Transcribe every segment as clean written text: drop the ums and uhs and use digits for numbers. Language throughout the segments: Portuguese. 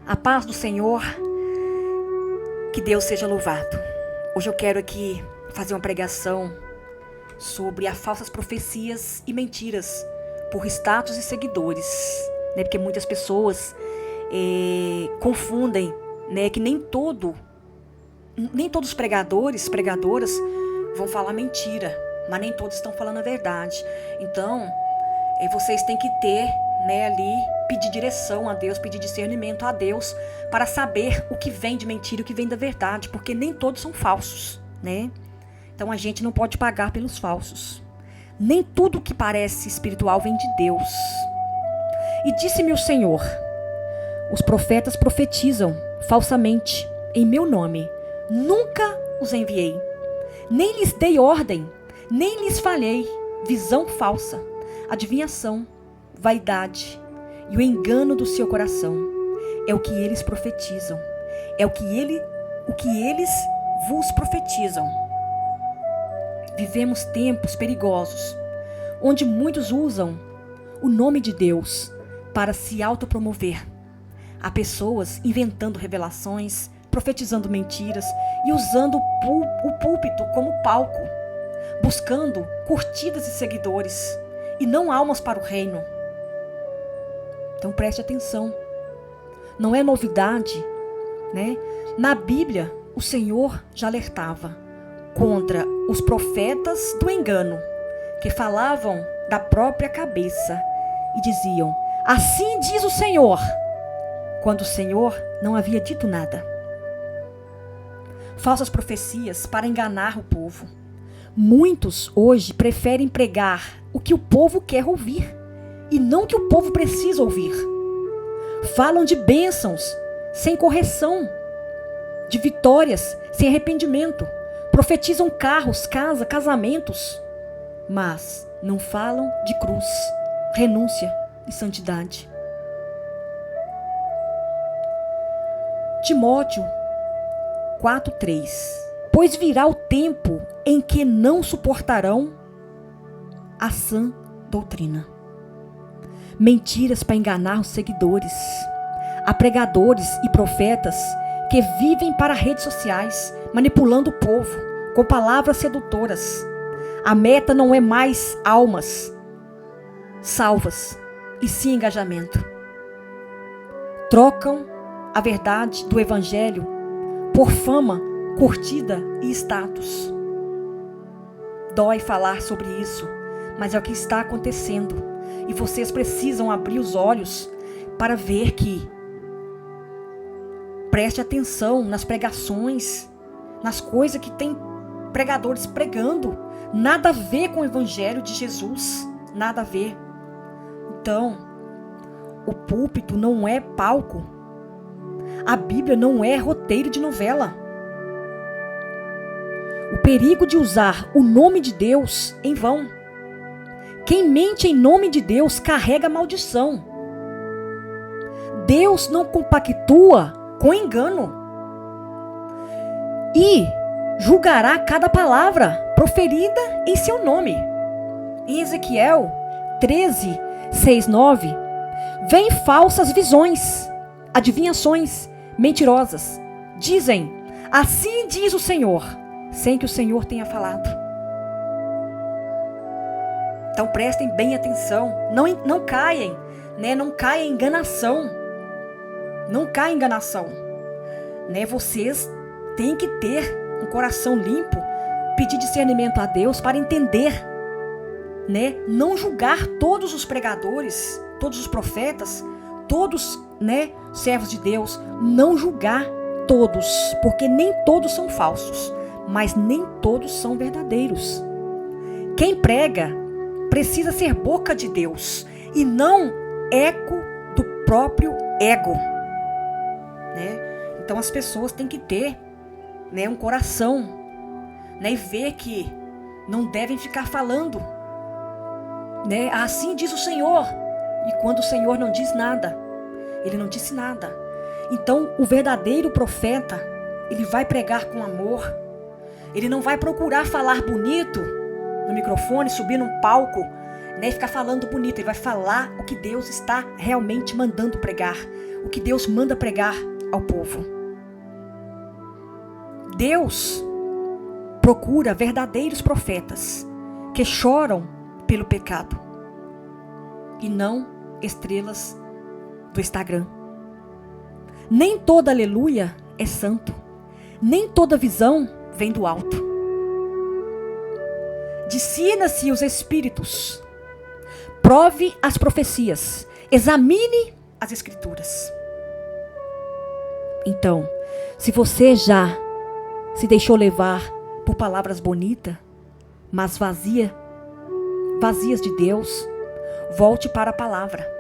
A paz do Senhor, que Deus seja louvado. Hoje eu quero aqui fazer uma pregação sobre as falsas profecias e mentiras por status e seguidores, né? Porque muitas pessoas confundem, né? Que nem todos os pregadoras vão falar mentira, mas nem todos estão falando a verdade. Então, vocês têm que ter, né, ali, pedir direção a Deus, pedir discernimento a Deus, para saber o que vem de mentira e o que vem da verdade, porque nem todos são falsos, né? Então a gente não pode pagar pelos falsos. Nem tudo que parece espiritual vem de Deus. E disse-me o Senhor: os profetas profetizam falsamente em meu nome. Nunca os enviei, nem lhes dei ordem, nem lhes falhei. Visão falsa, adivinhação, vaidade e o engano do seu coração é o que eles profetizam, é o que eles vos profetizam. Vivemos tempos perigosos, onde muitos usam o nome de Deus para se autopromover. Há pessoas inventando revelações, profetizando mentiras e usando o púlpito como palco, buscando curtidas e seguidores, e não almas para o reino. Então preste atenção. Não é novidade, né? Na Bíblia, o Senhor já alertava contra os profetas do engano, que falavam da própria cabeça e diziam: assim diz o Senhor, quando o Senhor não havia dito nada. Falsas profecias para enganar o povo. Muitos hoje preferem pregar o que o povo quer ouvir e não o que o povo precisa ouvir. Falam de bênçãos sem correção, de vitórias sem arrependimento. Profetizam carros, casa, casamentos, mas não falam de cruz, renúncia e santidade. Timóteo 4:3. Pois virá o tempo em que não suportarão a sã doutrina. Mentiras para enganar os seguidores. Há pregadores e profetas que vivem para redes sociais, manipulando o povo com palavras sedutoras. A meta não é mais almas salvas, e sim engajamento. Trocam a verdade do evangelho por fama, curtida e status. Dói falar sobre isso, mas é o que está acontecendo. E vocês precisam abrir os olhos para ver que preste atenção nas pregações, nas coisas que tem pregadores pregando. Nada a ver com o evangelho de Jesus, nada a ver. Então, o púlpito não é palco. A Bíblia não é roteiro de novela. O perigo de usar o nome de Deus em vão. Quem mente em nome de Deus carrega maldição. Deus não compactua com engano. E julgará cada palavra proferida em seu nome. Em Ezequiel 13:6-9, vêm falsas visões, adivinhações mentirosas. Dizem: assim diz o Senhor, sem que o Senhor tenha falado. Então prestem bem atenção, não caem, né? Não caem em enganação. Não caem em enganação, né? Vocês têm que ter um coração limpo, pedir discernimento a Deus para entender, né? Não julgar todos os pregadores, todos os profetas, todos, né, servos de Deus. Não julgar todos, porque nem todos são falsos, mas nem todos são verdadeiros. Quem prega precisa ser boca de Deus e não eco do próprio ego, né? Então as pessoas têm que ter, né, um coração, né, e ver que não devem ficar falando, né, assim diz o Senhor, e quando o Senhor não diz nada, ele não disse nada. Então o verdadeiro profeta, ele vai pregar com amor, ele não vai procurar falar bonito no microfone, subir num palco, né, e ficar falando bonito. Ele vai falar o que Deus está realmente mandando pregar, o que Deus manda pregar ao povo. Deus procura verdadeiros profetas que choram pelo pecado e não estrelas do Instagram. Nem toda aleluia é santo, nem toda visão vem do alto. Discina-se os espíritos, prove as profecias, examine as escrituras. Então, se você já se deixou levar por palavras bonitas, mas vazias de Deus, volte para a palavra.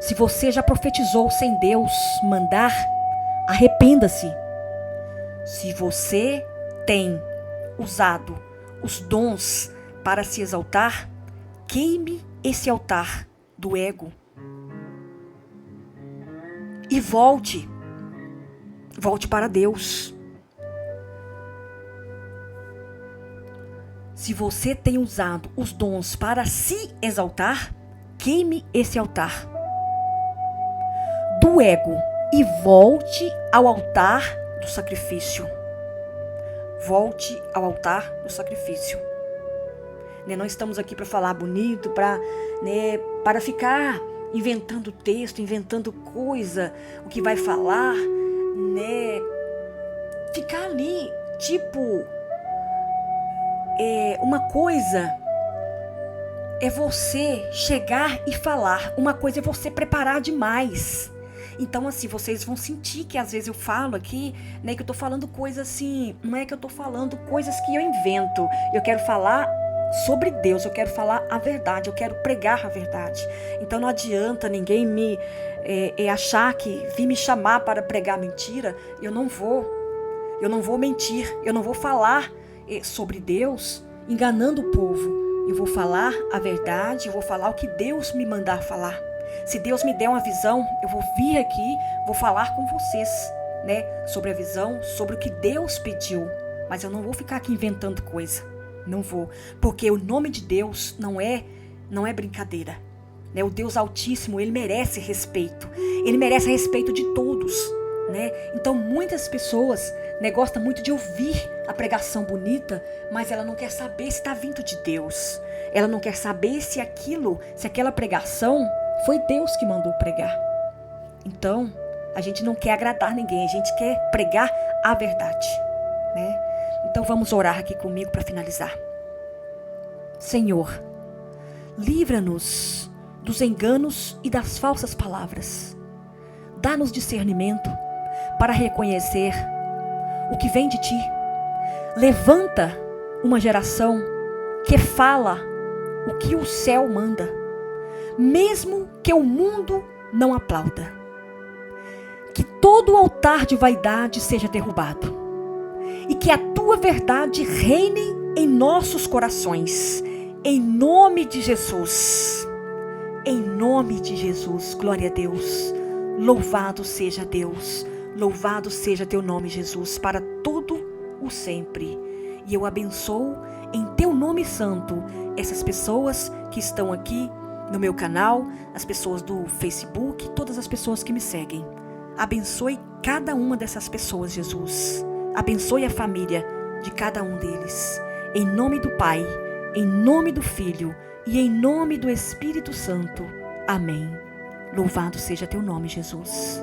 Se você já profetizou sem Deus mandar, arrependa-se. Se você tem usado os dons para se exaltar, queime esse altar do ego e volte para Deus. Se você tem usado os dons para se exaltar, queime esse altar do ego e volte ao altar do sacrifício. Volte ao altar do sacrifício. Não estamos aqui para falar bonito, para ficar inventando texto, inventando coisa, o que vai falar, ficar ali, uma coisa é você chegar e falar, uma coisa é você preparar demais. Então, assim, vocês vão sentir que às vezes eu falo aqui, que eu tô falando coisas assim, não é que eu tô falando coisas que eu invento. Eu quero falar sobre Deus, eu quero falar a verdade, eu quero pregar a verdade. Então não adianta ninguém me achar que vir me chamar para pregar mentira. Eu não vou mentir, eu não vou falar sobre Deus enganando o povo. Eu vou falar a verdade, eu vou falar o que Deus me mandar falar. Se Deus me der uma visão, eu vou vir aqui, vou falar com vocês, sobre a visão, sobre o que Deus pediu. Mas eu não vou ficar aqui inventando coisa. Não vou, porque o nome de Deus não é brincadeira. O Deus Altíssimo, ele merece respeito. Ele merece respeito de todos. Então muitas pessoas gostam muito de ouvir a pregação bonita, mas ela não quer saber se está vindo de Deus. Ela não quer saber se aquela pregação foi Deus que mandou pregar. Então, a gente não quer agradar ninguém, a gente quer pregar a verdade. Então vamos orar aqui comigo para finalizar. Senhor, livra-nos dos enganos e das falsas palavras. Dá-nos discernimento para reconhecer o que vem de Ti. Levanta uma geração que fala o que o céu manda, mesmo que o mundo não aplauda. Que todo altar de vaidade seja derrubado e que a Tua verdade reine em nossos corações, em nome de Jesus. Em nome de Jesus, glória a Deus. Louvado seja Deus, louvado seja Teu nome, Jesus, para todo o sempre. E eu abençoo em Teu nome santo essas pessoas que estão aqui no meu canal, as pessoas do Facebook, todas as pessoas que me seguem. Abençoe cada uma dessas pessoas, Jesus. Abençoe a família de cada um deles. Em nome do Pai, em nome do Filho e em nome do Espírito Santo. Amém. Louvado seja Teu nome, Jesus.